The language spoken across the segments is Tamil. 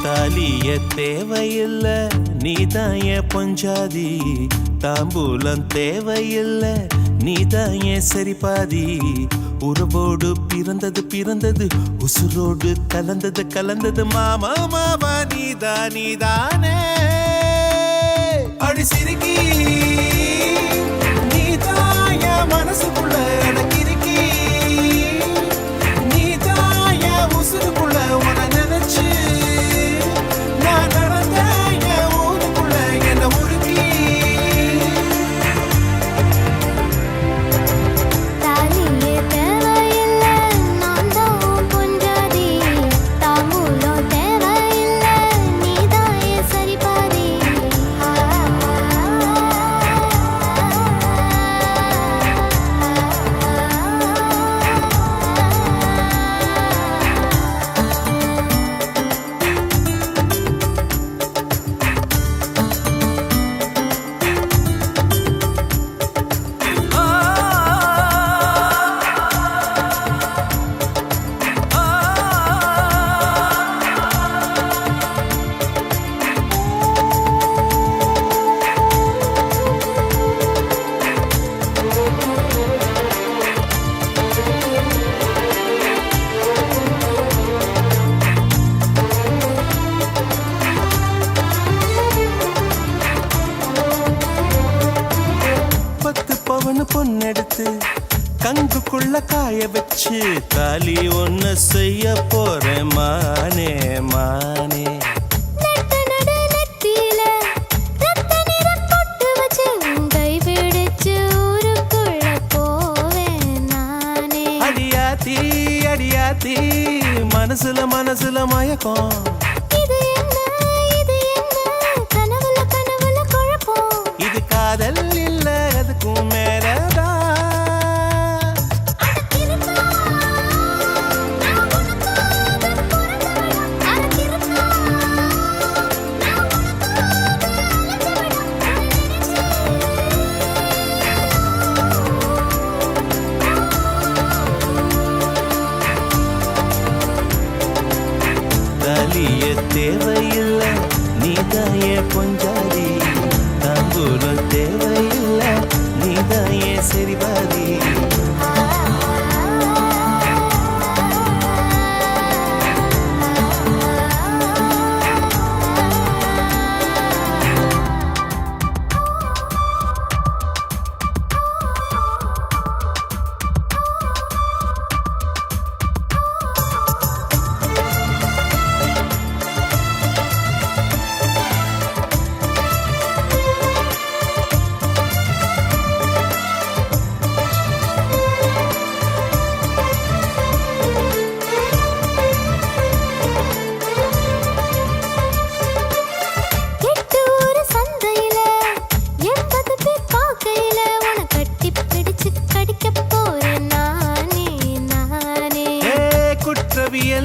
தாலிய தேவையில்ல நீதாய பொஞ்சாதி, தாம்பூலம் தேவையில்ல நீதாய சரிபாதி. உறவோடு பிறந்தது பிறந்தது, உசுரோடு கலந்தது கலந்தது, மாமா மாமா நீதானே. அடி சிரிக்கி நீதாய மனசுக்குள்ள எனக்கிருக்கி, நீதாய உசுருக்குள்ள உன நினைச்சு பொண்ணெடுத்து கங்குக்குள்ள காய வச்சு தாலி ஒண்ணு செய்ய போறேன் மானே மானே. அடியாத்தி அடியாத்தி மனசுல மனசுல மயக்கம், இது காதல் இல்ல அதுக்கும் மேலதான். தாலிய தேவையில்ல நீதாய பொஞ்சாதி, தாம்பூலம் தேவையில்ல நீதாய சரிபாதி.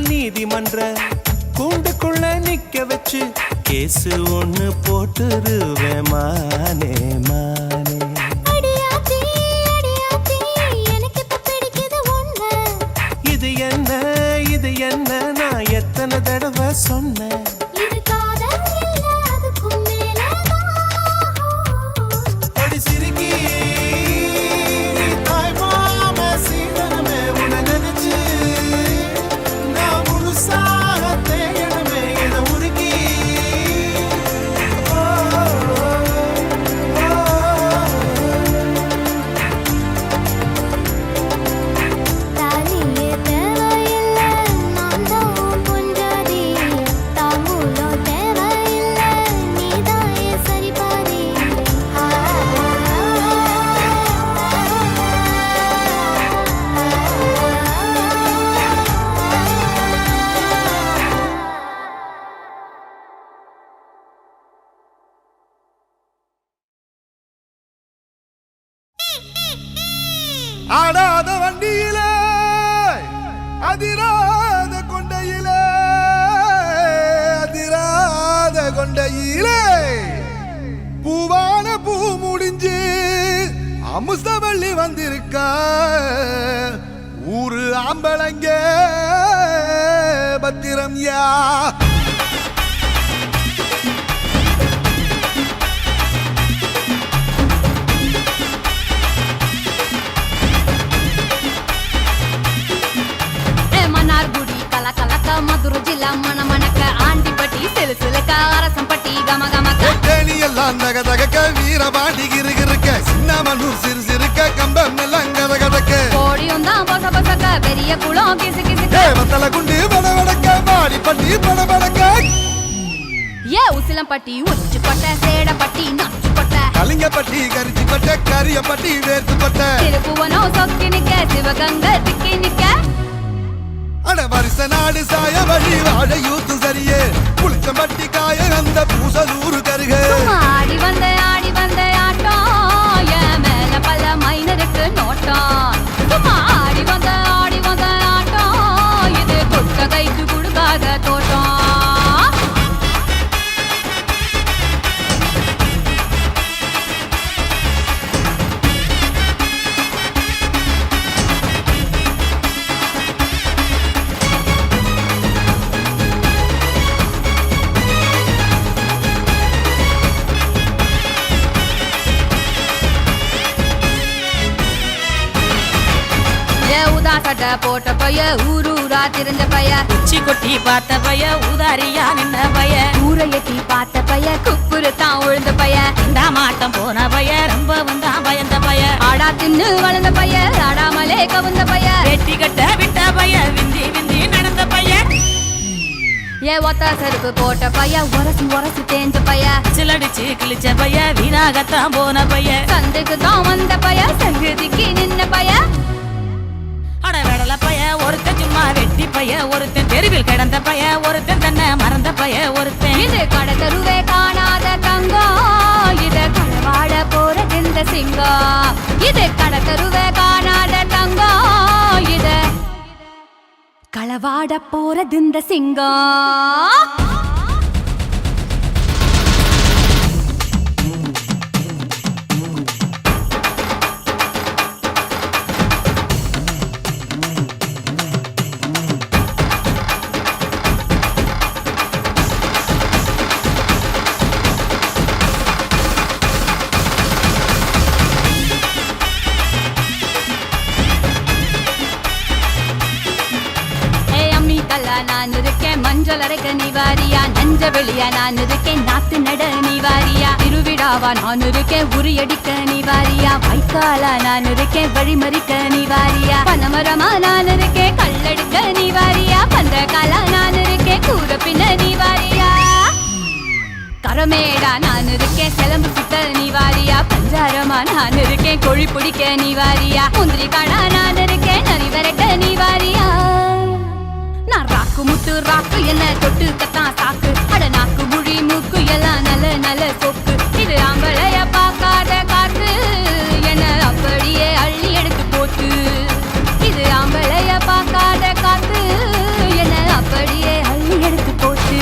நீதிமன்ற கூண்டுக்குள்ள நிக்க வச்சு கேசு ஒண்ணு போட்டுருவேன் மானே மானே. இது என்ன இது என்ன நான் எத்தனை தடவை சொன்னேன். ஆடாத வண்டியிலே அதிராத கொண்டையிலே அதிராத கொண்டையிலே பூவான பூ முடிஞ்சு அமுசவள்ளி வந்திருக்கா ஊரு ஆம்பளங்க பத்திரம் யா மதுரை ஜில்லா மணமணக்க ஆண்டிப்பட்டி சிலுசிலுக்க அரசம்பட்டி கமகமக்க தேனி எல்லாம் தகதகக்க வீரபாண்டி கிருகிருக்க சின்னமனூர் சிறுசிருக்க கம்பம் எல்லாம் கதகதக்க கோடியும் தான் பொச பொசக்க பெரிய குளம் கிசு கிசுக்க வத்தல குண்டு படபடக்க பாடிப்பட்டி படபடக்க ஏ உசிலம்பட்டி உச்சிப்பட்ட சேடப்பட்டி நச்சுப்பட்ட கலிங்கப்பட்டி கரிச்சிப்பட்ட கரியப்பட்டி வேர்த்துப்பட்ட திருப்புவனம் சொக்கி நிக்க சிவகங்கை திக்கி நிக்க அட வருஷ நாடு சாய வழி வாழ யூத்து சரியே புளிச்சம்பட்டி காய அந்த பூசலூரு கருக ஆடி வந்த ஆட்டம் என் மேல பல மைனருக்கு நோட்டம் ஆடி வந்த ஆட்டம் இது கொட்ட கைக்கு கொடுக்காத தோட்டம் சட்டை போட்ட பைய ஊரூரா தெரிஞ்ச பைய உச்சி கொட்டி பார்த்த பைய ஊதாரியா நின்ன பைய ஊரை எட்டி பார்த்த பைய குப்புரு தான் உழுந்த பைய இந்த மாட்டம் போன பைய ரொம்ப வந்தா பயந்த பைய ஆடா தின்னு வளர்ந்த பைய ஆடாமலே கவுந்த பைய வெட்டி கட்ட விட்ட பைய விந்தி விந்தி நடந்த பைய ஏ ஒத்த செருப்பு போட்ட பைய உரசி தேஞ்ச பைய சிலடிச்சு கிழிச்ச பைய வீணாகத்தான் போன பைய சந்துக்கு தான் வந்த பைய சங்குதிக்கு நின்ன பைய அட வெடல பைய ஒருத்தன் சும்மா வெட்டி பைய ஒருத்தன் தெருவில் கிடந்த பைய ஒருத்தன் தன்னை மறந்த பைய ஒருத்தன் இது கடத்தருவே காணாத தங்கம் இது களவாட போறது இந்த சிங்கம் இது கடத்தருவே காணாத தங்கம் இது களவாட போறது இந்த சிங்கம் நான் இருக்கேன் மஞ்சள் அரைக்க நீவாரியா நஞ்ச வெளியா நான் இருக்கேன் நாத்து நட நீவாரியா திருவிழாவா நான் இருக்கேன் உரியடிக்க நீவாரியா வைக்காலா நான் இருக்கேன் வழிமறிக்க நீவாரியா பனமரமா நான் இருக்கேன் கல்லடிக்க நீவாரியா பந்தகாலா நான் இருக்கேன் கூற பின்ன நீவாரியா கரமேடா நான் இருக்கேன் சிலம்பு சுத்த நீவாரியா பஞ்சாரமா நான் இருக்கேன் கோழி பிடிக்க நீவாரியா முந்திரி காடா நான் இருக்கேன் நரி விரட்ட நீவாரியா நான் ராக்கு முத்து ராக்கு என்ன தொட்டு கத்தான் சாக்கு அட நாக்கு முழி மூக்கு எல்லாம் நல்ல சொக்கு இது ஆம்பளைய பார்க்காத காத்து என்ன அப்படியே அள்ளி எடுத்து போட்டு இது ஆம்பளைய பார்க்காத காத்து என்ன அப்படியே அள்ளி எடுத்து போட்டு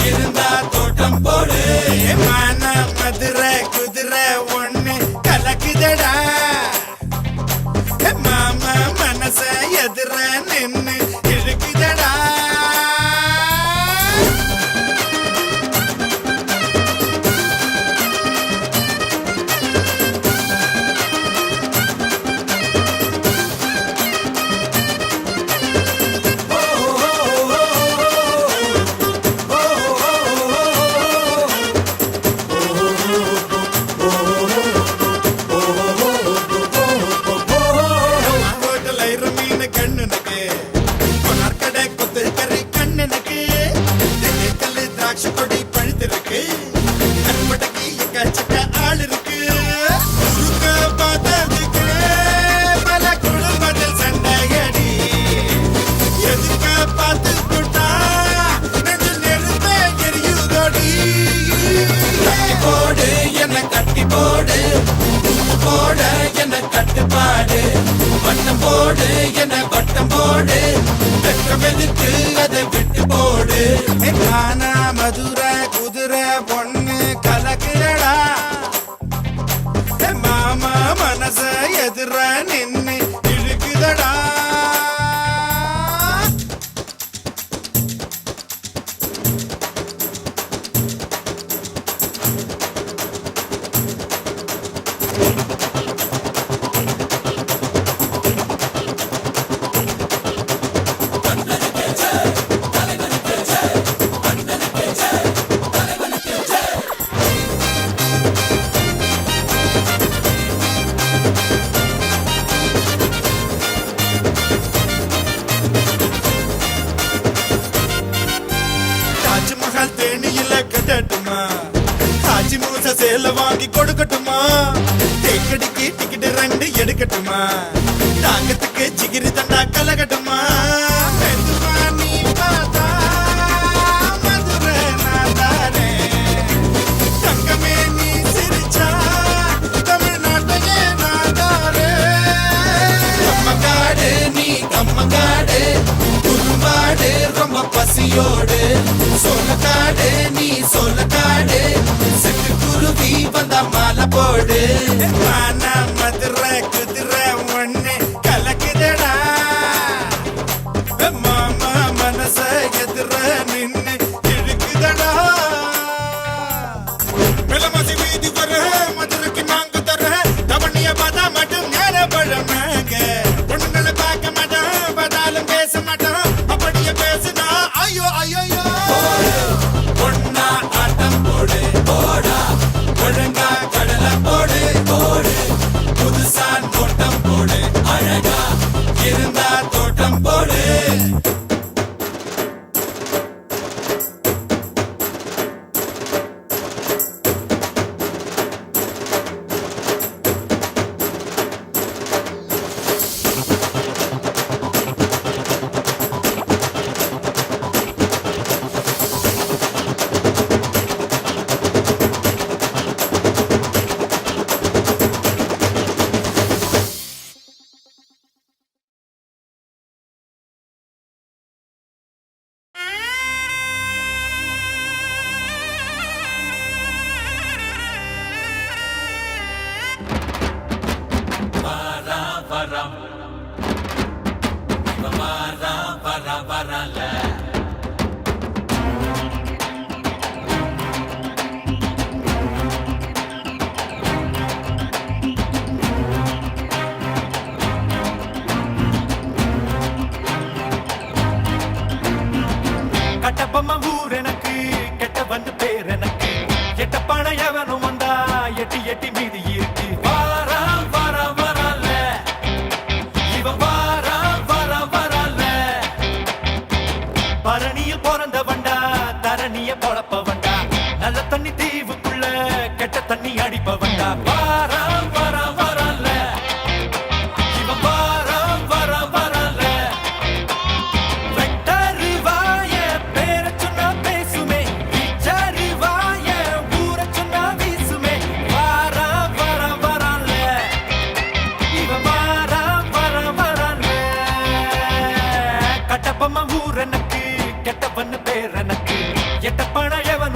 இருந்தா தோட்டம் போடு மான மதுரை குதிரை ஒண்ணு கலக்குதடா மாமா மனச எதிர நின்னு இழுக்குதடா கட்டுப்பாடு வட்டம் போடு என்ன வட்டம் போடு வெட்கமெதுக்கு அதை விட்டு போடு நானா மதுரை குதிரை பொண்ணு கலக்குறடா மாமா மனச எதிர நின்னு இழுக்குதடா காஞ்சி மூச சேல வாங்கி கொடுக்கட்டுமா தேக்கடிக்கு டிக்கெட் 2 எடுக்கட்டுமா தாங்கத்துக்கு ஜிகிரி தண்டா கலகட்டுமா நீ பார்த்தா மதுரை நாதாரே தங்கமே நீ சிரிச்சா தமிழ்நாட்டையே நாதாரே கம்மங்காடு நீ கம்மங்காடு குறும்பாடு ரொம்ப பசியோடு சோளக்காடு நீ சோளக்காடு செட்டு குருவி வந்த மாலை போடு மானா மதுரை குதிரை ஒண்ணு கலக்குதடா மாமா மனச எதிர நின்னு இழுக்குதடா வெள்ளமாசி வீதி வர மதுரைக்கு நாங்க தர தவணிய பார்த்தா மட்டும் நேர பழமாங்க பொண்ணுங்களை பார்க்க மாட்டோம் பார்த்தாலும் பேச மாட்டோம் அப்படியே பேசுனா ஐயோ ஐயோ பொண்ணா ஆட்டம் போடு போடா ஒழுங்கா கடலை போடு போடு புதுசா தோட்டம் போடு அழகா இருந்தா தோட்டம் போடு கட்டப்பம்மா ஊர் எனக்கு கெட்ட வந்து பேர் எனக்கு எட்ட பணையவனும் வந்தா எட்டி எட்டி மீதி இருக்கு வாரா வாரா வரல இவன் வாரா வாரா வரல பரணியில் பிறந்த வண்டா தரணிய பொழப்ப வண்டா நல்ல தண்ணி தீவுக்குள்ள கெட்ட தண்ணி அடிப்ப வண்டா வாரா வாரா வரல இவன் வாரா வாரா வரல வெட்டரு வாய பேர சொன்னா பேசுமே விச்சரு வாய ஊர சொன்னா வீசுமே வாரா வாரா வரல இவன் வாரா வாரா வரல கட்டப்பம்மா ஊர் எனக்கு கெட்டவன்னு பேர் எனக்கு எட்ட பணையவன்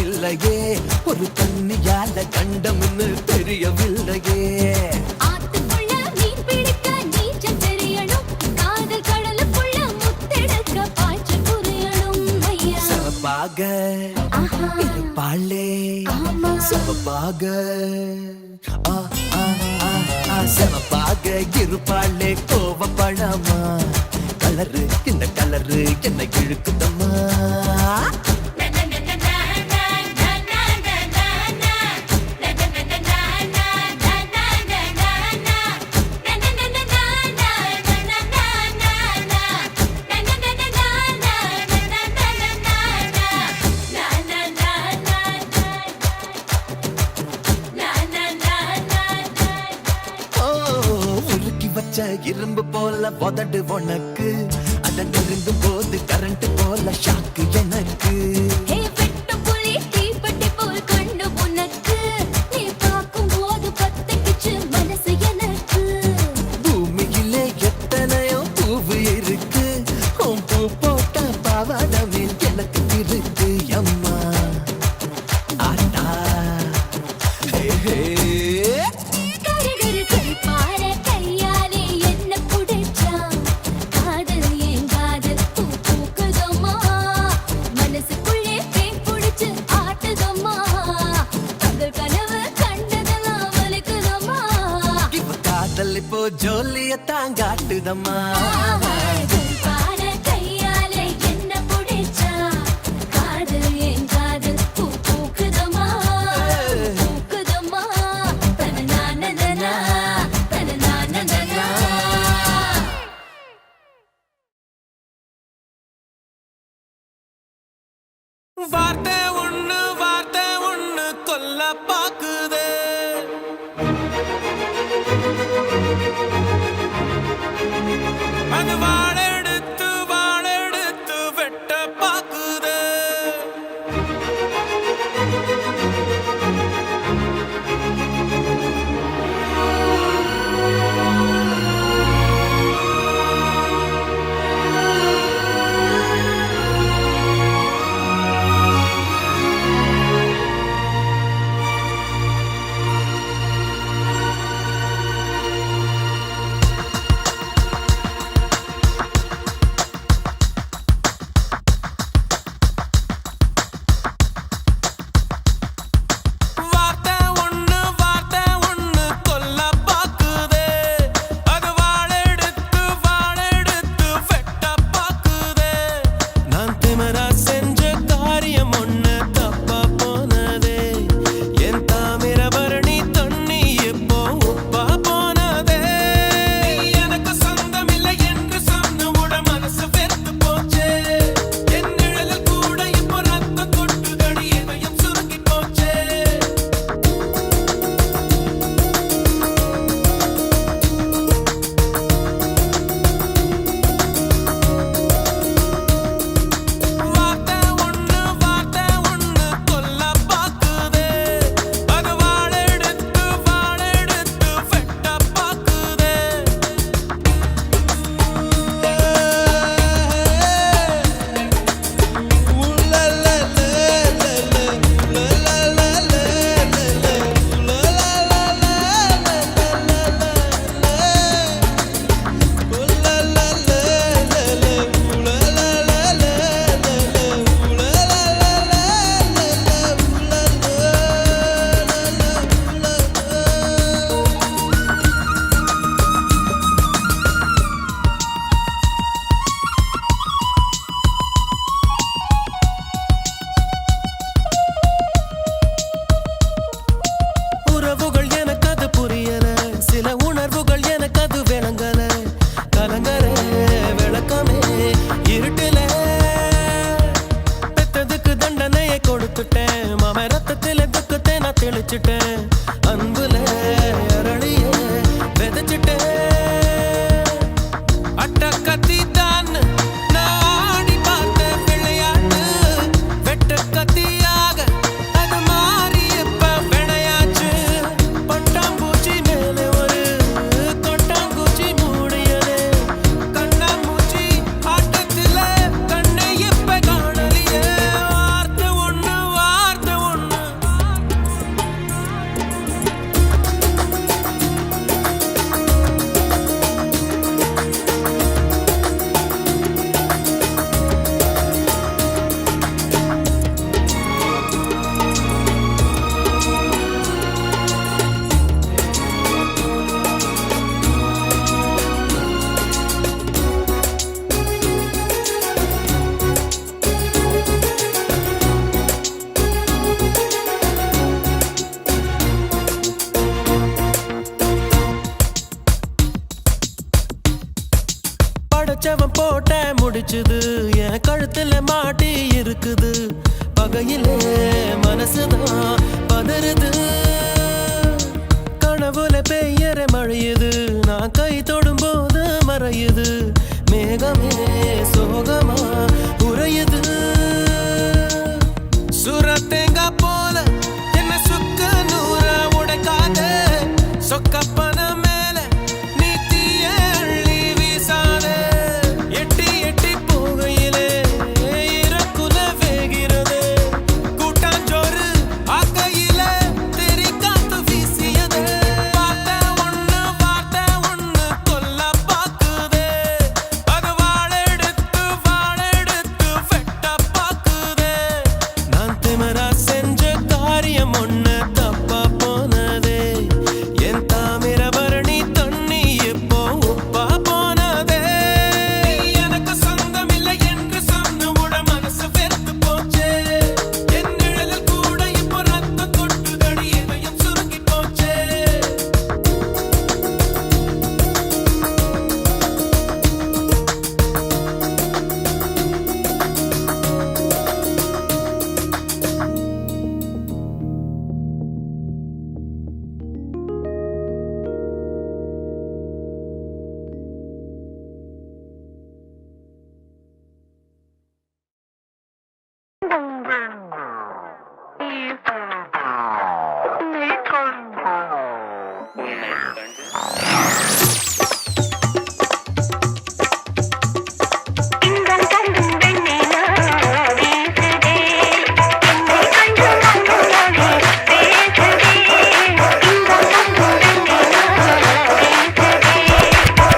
ஒரு தண்ணியால கண்டம்னு தெரியவில்லையே. ஆத்துக்குள்ள மீன் பிடிக்க நீச்சல் தெரியணும், காதல் கடலுக்குள்ள முத்தெடுக்க பாய்ச்சல் புரியணும் ஐயா. சவப்பாக ஆஹா. இருப்பாளே ஆமா. சவப்பாக ஆ, ஆ, ஆ, ஆ, சவப்பாக இருப்பாளே கோவப்படாமா. கலரு இந்த கலரு என்ன இழுக்குதம்மா. ஓ, உருக்கி வச்ச இரும்பு போல உதடு உனக்கு, அத நெருங்கும் போது கரண்ட் போல ஷாக்கு எனக்கு. ஹே வெட்டும் புலி தீப்பெட்டி போல் கண்ணு உனக்கு, நீ பார்க்கும் போது பத்திக்கிச்சு மனசு எனக்கு. பூமியிலே எத்தனையோ பூவு இருக்கு, உன் பூ போட்ட பாவாடமே எனக்கு இருக்கு அம்மா. ஆட்டா ஹே ஹே. கரு பார கையாலே என்ன புடிச்சா, காதல் ஏன் காதல் பூ பூக்குதம்மா, மனசுக்குள்ளே பேய் புடிச்சு ஆட்டுதம்மா, பகல் கனவு கண்டதெல்லாம் வலிக்குதம்மா. இவ காதல் இப்போ ஜோலிய தாங்காட்டுதம்மா. கரு பார கையாலே என்ன புடிச்சா, காதல் ஏன் காதல் பூ பூக்குதம்மா, பூக்குதம்மா. தனநானதனா, தனநானதனா. வார்த்தை ஒண்ணு கொல்ல பாக்குதே. அது வாழெடுத்து வெட்ட பாக்குதே. கோலம் போட்ட முடிச்சுது என் கழுத்துல மாட்டி இருக்குது பகையிலே மனசுதான் பதறுது கனவுல பெய்யற மழையுது நான் கை தொடும் போது மறையுது மேகமே சோகமா உறையுது சுரத்தேங்கா போல என்ன சுக்க நூற உடைக்காத சொக்கப்பன மேல நீ தீய அள்ளி வீசாத எட்டி எட்டி போகையிலே இறக்குல வேகிறது கூட்டாஞ்சோறு ஆக்கையில தெரி காத்து வீசியது வார்த்தை ஒண்ணு கொல்ல பாக்குதே அது வாழெடுத்து வெட்ட பாக்குதே நான் திமிரா செஞ்ச காரியம் ஒண்ணு தப்பா போனதே என் தாமிரபரணி தண்ணி இப்போ உப்பா போனதே எனக்கு சொந்தம் இல்லை என்று சொன்னவுட மனசு வெறுத்து போச்சே என் நிழலில் கூட இப்போ ரத்தம் கொட்டுதடி இதயம் சுருங்கி போச்சே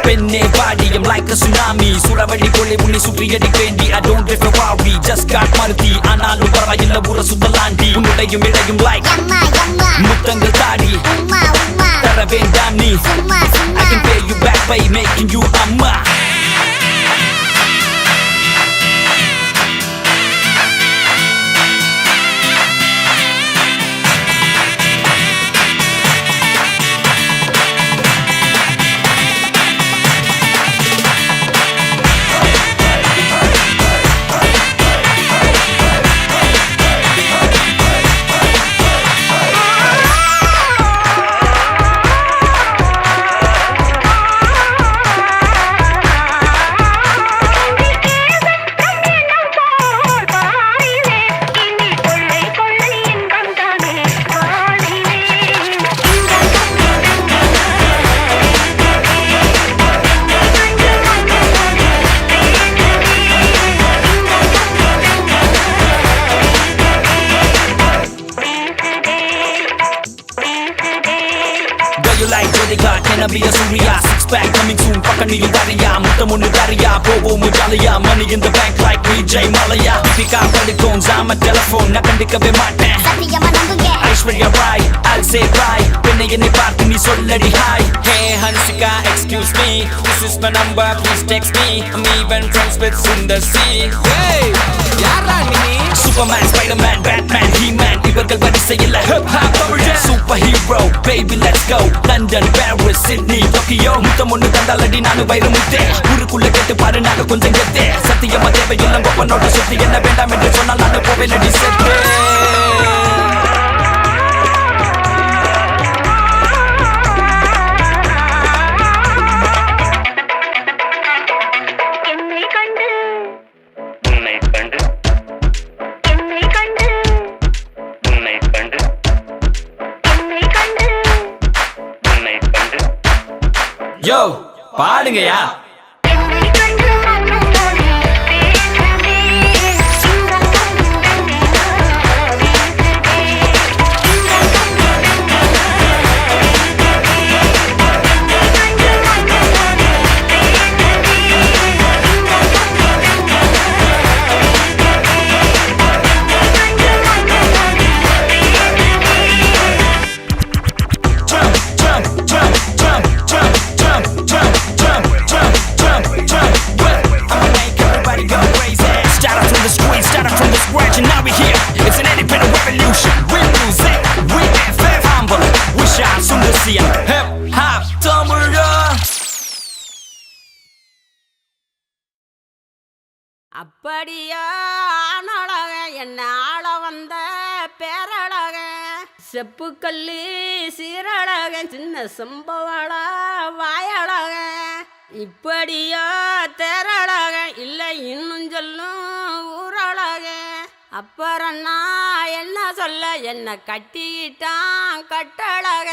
பெண்ணே பாடியம் like a tsunami சுறவழி போலே உன்னை சுற்றி அடிப்பேண்டி I don't drift a Ferrari just got மருதி ஆனாலும் பரவாயில்ல ஊர சுத்தலாண்டி உன்னுடையும் இடையும் like முத்தங்கள் தாடி தர வேண்டாம் நீ I can pay you back by making you அம்மா You like bodyguard, can I be a Surya? Six pack coming soon, pakaniyu dariya Muttamunnu dariya, povomu jaliya Money in the bank like Vijay Malaya Deepika Padukone, I'm a telephone, na kandikave maaten Aishwarya Rai, I'll say right Penna enna paarthu nee solladi hi Hey Hansika, excuse me This is my number, please text me I'm even friends with Sundar C Hey, yaara nee Superman, Spiderman, Batman, He-Man இவர்கள் வரிசையில் hip hop superhero baby let's go London, Paris, Sydney, Tokyo முத்தம் ஒண்ணு தந்தாலடி நானு வைரமுத்தே ஊருக்குள்ள கேட்டு பாரு நாங்க கொஞ்சம் கெத்தே சத்தியமா தேவையில்லை கொப்பனோட சுத்தி என்ன வேண்டாம் என்று சொன்னால் நானு போவேலடி செத்தே Yo, பாடுங்கயா jump அப்படியா ஆணழக என்ன ஆள வந்த பேரழக செப்புக்கல்லி சீரழக சின்ன சம்பவள வாயழக இப்படியா தேரழக இல்லை இன்னும் சொல்லும் ஊரழக அப்புறம் நான் என்ன சொல்ல என்ன கட்டிக்கிட்டான் கட்டழக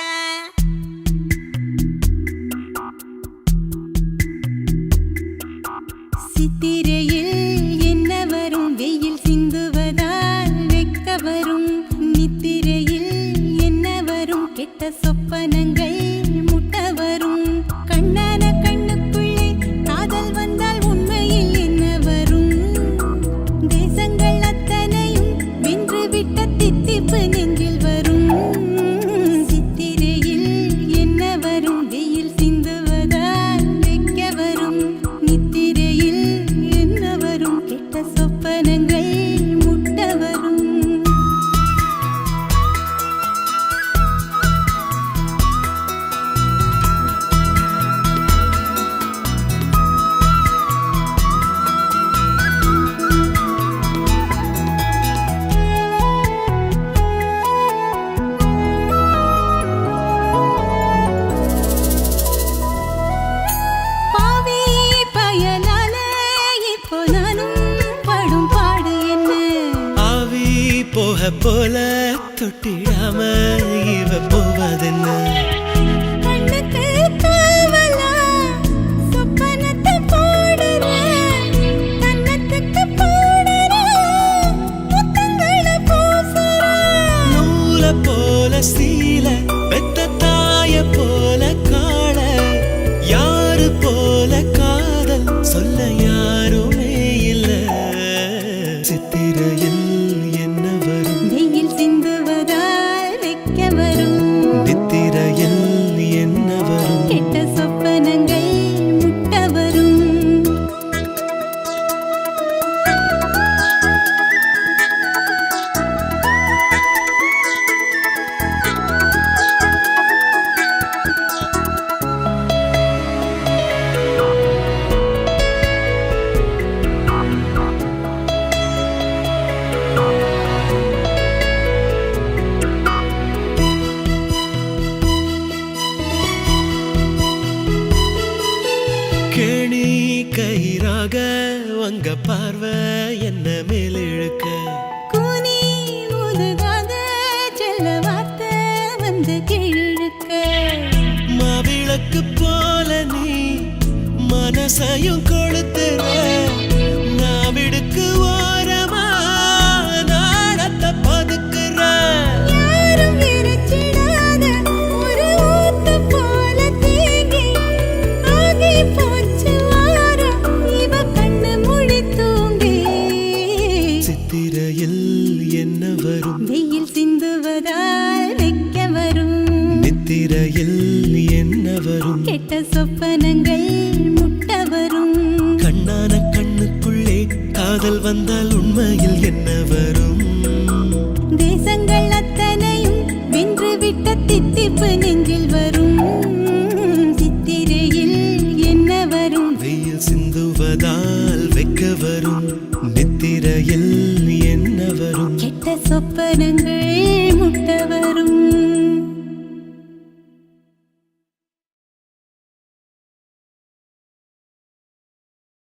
சித்திரையில் என்ன வரும் வெயில் சிந்துவதால் வெக்க வரும் நித்திரையில் என்ன வரும் கெட்ட சொப்பனங்கள் முட்ட வரும் கண்ணான கண்ணுக்குள்ளே காதல் வந்தால் உண்மையில் என்ன வரும் தேசங்கள் அத்தனையும் வென்று விட்ட தித்திப்பு நெஞ்சில் வரும் சித்திரையில் என்ன வரும் வெயில் சிந்துவதால் வெக்க வரும் நித்திரையில் என்ன வரும் கெட்ட சொப்பனங்கள் முட்ட வரும் பாவி பயனால இப்போ நானும் படும் பாடு என்ன ஆவி போக போல தொட்டிடாம இவ போவதென்ன கண்ணுக்கு காவலா சொப்பனத்தை போடுற கண்ணத்துக்கு போடுற முத்தங்களை பூசுற நூல போல சீல பெத்த தாய போல காண யாரு போல காதல் சொல்ல யாருமே இல்ல சித்திரையில் என்ன வரும் வெயில் சிந்துவதால் வெக்க வரும் நித்திரையில் என்ன வரும் கெட்ட சொப்பனங்கள் முட்ட வரும் கேணி கயிறாக உங்க பார்வை என்ன மேலிழுக்க கூனி முதுகாத செல்ல வார்த்தை வந்து கீழிழுக்க மாவிளக்கு போல நீ மனசையும் கொளுத்துற நாவிடுக்கு ஓரமா நாடத்தை பதுக்குற யாரும் விரிச்சிடாத ஒரு ஊத்து போல தேங்கி ஆகி போச்சு வாரம் இவ கண்ணு முழி தூங்கி சித்திரையில் என்ன வரும் வெயில் சிந்துவதால் வெக்க வரும் நித்திரையில் என்ன வரும் கெட்ட சொப்பனங்கள் முட்ட வரும் கண்ணான கண்ணுக்குள்ளே காதல் வந்தால் உண்மையில் என்ன வரும் தேசங்கள் அத்தனையும் வென்று விட்ட தித்திப்பு நெஞ்சில் வரும் சித்திரையில் என்ன வரும் வெயில் சிந்துவதால் வெக்க வரும் நித்திரையில் என்ன வரும் கெட்ட சொப்பனங்கள் முட்ட வரும்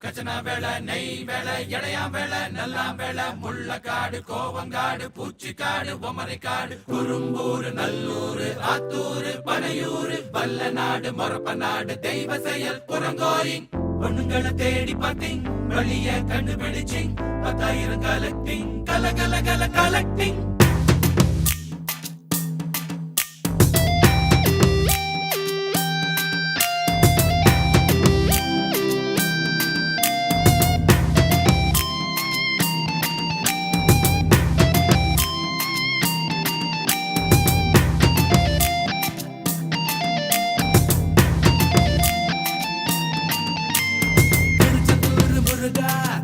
கச்சனா வேலை நெய் வேலை இடையாம் வேலை நல்லாம் வேலை முள்ளக்காடு கோவங்காடு பூச்சிக்காடு பொமரைக்காடு குறும்பூர் நல்லூர் ஆத்தூர் பனையூர் வல்ல நாடு மொரப்ப நாடு தெய்வ செயல் புறங்கோயிங் பொண்ணுங்களை தேடி பார்த்தீங் வழிய கண்டுபிடிச்சிங் 10,000 கலெக்டிங் கல கல கல கலெக்டிங்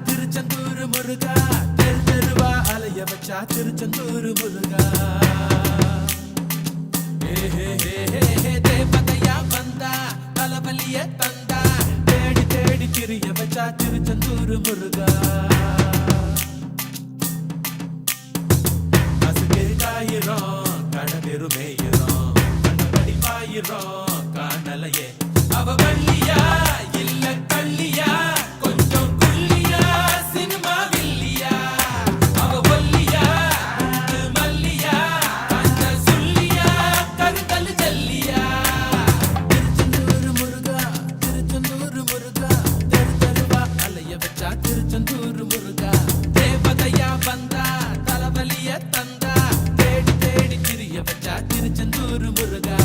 திருச்செந்தூர் முருகா தெரு தெருவா அலைய வச்சா திருச்செந்தூர் முருகா தேவதையா வந்தா தலபலிய தந்தா தேடி தேடி திரிய வச்சா திருச்செந்தூர் முருகா தெருமேயிறோம் கண்டபடி பாயிறோம் காணலையே அவ வள்ளியா இல்ல கள்ளியா கொஞ்சம் குள்ளியா சினிமா வில்லியா அவ ஒல்லியா மல்லியா அந்த சொல்லியா கருங்கல் ஜல்லியா திருச்செந்தூர் முருகா தெரு தெருவா அலைய வச்சா திருச்செந்தூர் முருகா தேவதையா வந்தா தலைவலிய தந்தா தேடி தேடி திரிய வச்சா திருச்செந்தூர் முருகா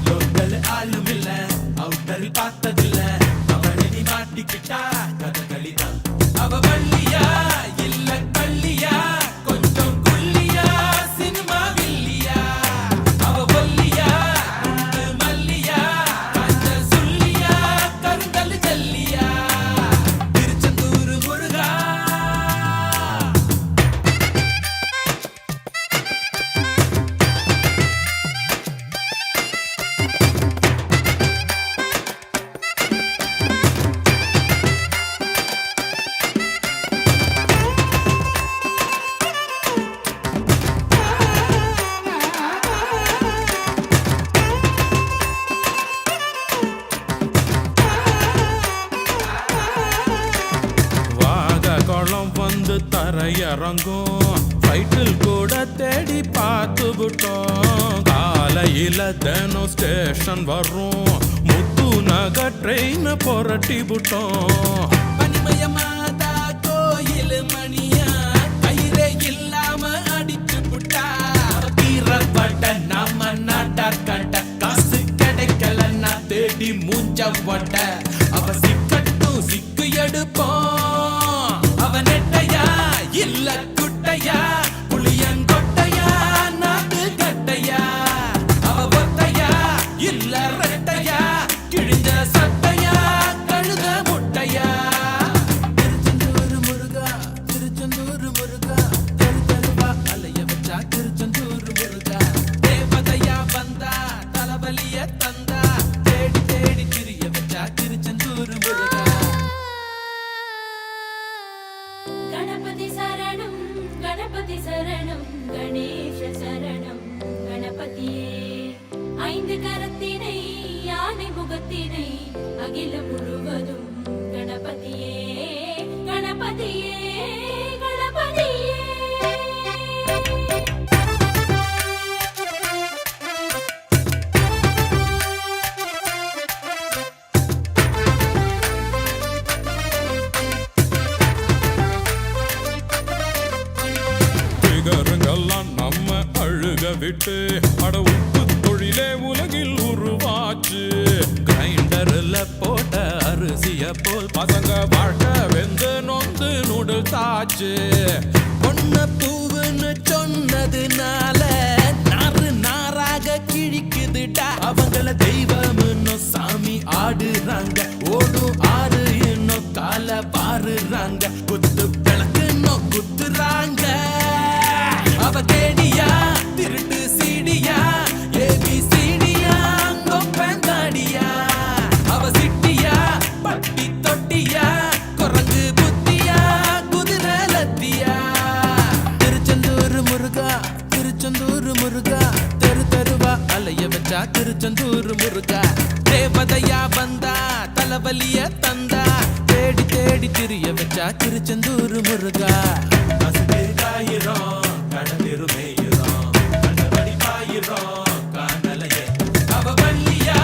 லோக்கல் ஆளும் இல்ல அவுட்டரில் பார்த்ததில்ல அவளை நீ மாட்டிக்கிட்டா கதகளிதான் அவ வள்ளியா இல்ல கள்ளியா கொஞ்சம் குள்ளியா சினிமா வில்லியா அவ ஒல்லியா மல்லியா அந்த சொல்லியா கருங்கல் ஜல்லியா திருச்செந்தூர் முருகா வாக குளம் வந்து தரையிறங்கும் ஃபைட்டில் கூட தேடி பார்த்து விட்டோம் காலையில தினம் ஸ்டேஷன் வரும் முத்து நகர் ட்ரெயின் புரட்டி விட்டோம் பனிமய மாதா கோயில் மணியா கயிறே இல்லாம அடிச்சு விட்டா கீரப்பட்ட நம்ம நாட்டார் கட்ட காசு கிடைக்கலன்னா தேடி மூஞ்ச வட்ட அவ சிக்கட்டும் சிக்கு எடுப்போம் அவ நெட்டையா இல்ல குட்டையா புளியங்கொட்டையா நாட்டு கட்டையா அவ ஒத்தையா இல்ல ரெட்டையா கிழிஞ்ச சட்டையா கழுத முட்டையா திருச்செந்தூர் முருகா தெரு தெருவா அலைய வச்சா திருச்செந்தூர் முருகா தேவதையா வந்தா தலைவலிய தந்தா தேடி தேடி திரிய வச்சா திருச்செந்தூர் முருகா கணபதி சரணம் கணேச சரணம் கணபதியே ஐந்து கரத்தினை யானை முகத்தினை அகிலம் முழுவதும் கணபதியே கணபதியே கணபதியே பிகருங்கெல்லாம் நம்ம அழுக விட்டு அட உப்பு தொழிலே உலகில் உருவாச்சு கிரைண்டர்ல போட்ட அரிசிய போல் பசங்க வாழ்க்கை வெந்து நொந்து நுடல் தாச்சு பொண்ண பூவுன்னு சொன்னதுனால நாறு நாராக கிழிக்குதுடா அவங்கள தெய்வம்னு சாமி ஆடுறாங்க ஓடும் ஆறு இன்னும் கால பாருறாங்க குத்து விளக்குன்னு குத்துறாங்க அவ கேடியா திருட்டு சீடியா ஏபி சீடியா கொப்பந்தாடியா அவ சிட்டியா பட்டி தொட்டியா குரங்கு புத்தியா குதிரை லத்தியா திருச்செந்தூர் முருகா தெரு தெருவா அலைய வச்சா திருச்செந்தூர் முருகா தேவதையா வந்தா தலைவலிய தந்தா தேடி தேடி திரிய வச்சா திருச்செந்தூர் முருகா காயிரோம் கடலிருமேயிரோம் கண்டபடி பாயிரோம் காணலையே அவ வள்ளியா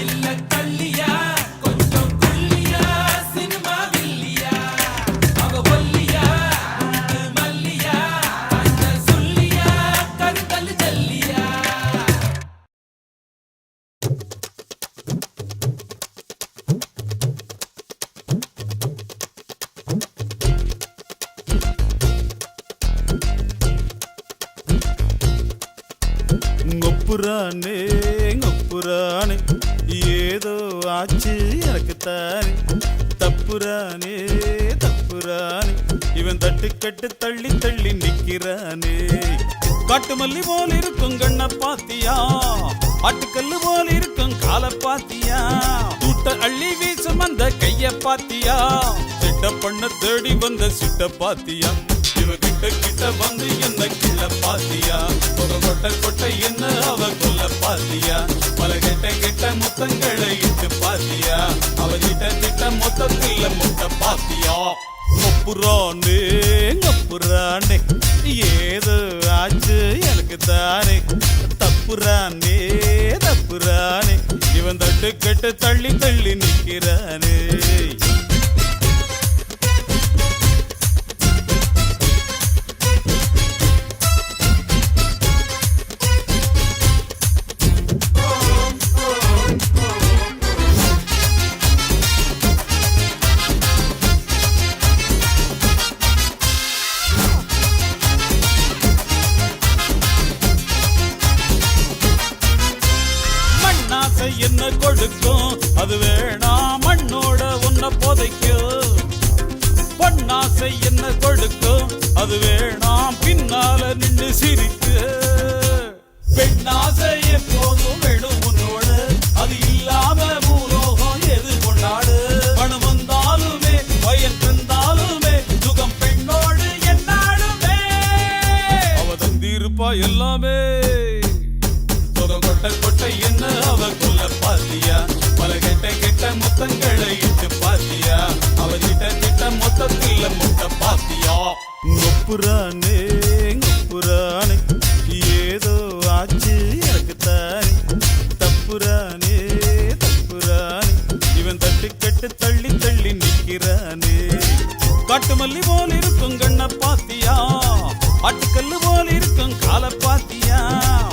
இல்ல கள்ளியா கொஞ்சம் குள்ளியா சினிமா வில்லியா அவ ஒல்லியா மல்லியா அந்த சொல்லியா கருங்கல் ஜல்லியா ngopurane ஏதோ ஆச்சு எனக்கு தானே தப்புரானே இவன் தட்டு கட்டு தள்ளி தள்ளி நிக்கிறானே காட்டு மல்லி போல் இருக்கும் கண்ண பாத்தியா ஆட்டுக்கல்லு போல் இருக்கும் கால பாத்தியா தூட்ட அள்ளி வீசும் அந்த கைய பாத்தியா சிட்ட பண்ண தேடி வந்த சிட்ட பாத்தியா இவ கிட்ட கிட்ட வந்து என்ன கிள்ள பாத்தியா கொட்டை கொட்டை என்ன அப்புறானே அப்புறானே ஏதோ ஆச்சு எனக்கு தானே தப்புறானே தப்புறானே இவன் தட்டு கட்டு தள்ளி தள்ளி நிற்கிறானே என்ன கொடுக்கும் அது வேணாம் மண்ணோட உன்னை போதைக்கும் பொன்னாசை என்ன கொடுக்கும் அது வேணாம் பின்னால நின்று சிரிக்கு பெண்ணாசை எப்போதும் வேணும் உன்னோட அது இல்லாம பூலோகம் எது கொண்டாடு பணம் வந்தாலுமே பயன் தந்தாலுமே சுகம் பெண்ணோடு என்னாலுமே அவ தந்திருப்பா எல்லாமே கொட்டை கொட்டை என்ன அவ கொல்ல பாத்தியா பல கெட்ட கெட்ட முத்தங்களை இட்டு பாத்தியா அவ கிட்ட கிட்ட மொத்தத்தில் முட்டை பாத்தியா நொப்புறானே நொப்புறானே ஏதோ ஆச்சு எனக்கு தானே தப்புறானே தப்புறானே இவன் தட்டு கட்டு தள்ளி தள்ளி நிற்கிறானே காட்டு மல்லி போல் இருக்கும் கண்ண பாத்தியா ஆட்டுக்கல்லு போல் இருக்கும் கால பாத்தியா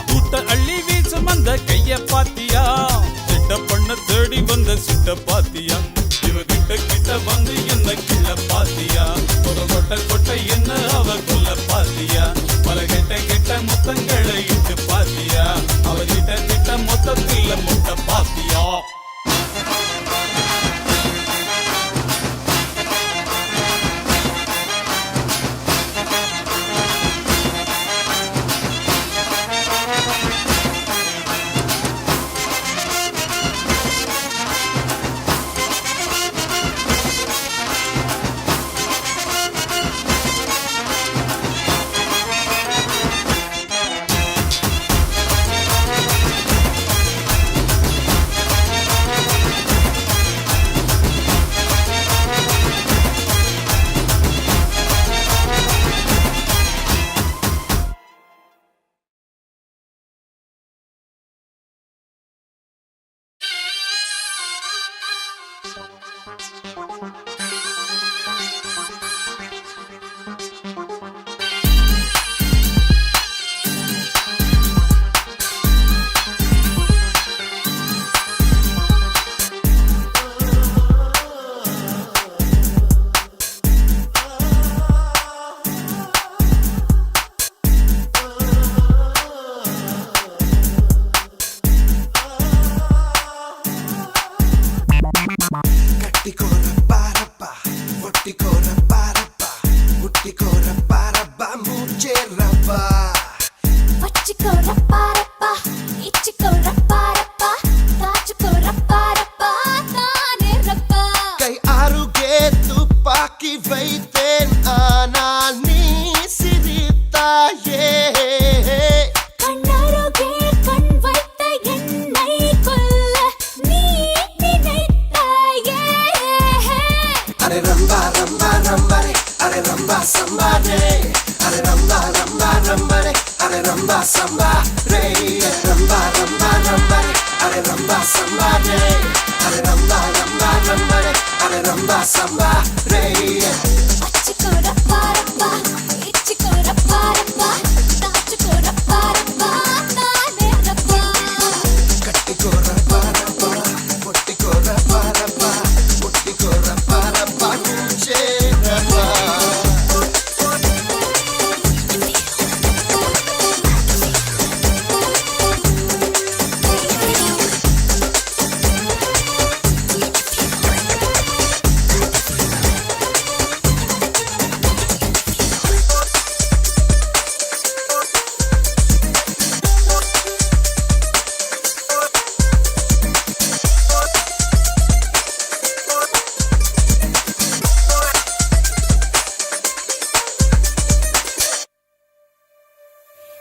கூட்ட அள்ளி வீசும் அந்த கைய பாத்தியா சிட்ட பண்ண தேடி வந்த சிட்ட பாத்தியா இவ கிட்ட கிட்ட வந்து என்ன கிள்ள பாத்தியா கொட்டை கொட்டை என்ன அவ கொல்ல பாத்தியா பல கெட்ட கெட்ட முத்தங்களை இட்டு பாத்தியா அவ கிட்ட கிட்ட மொத்தத்தில் முட்டை பாத்தியா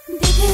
दिल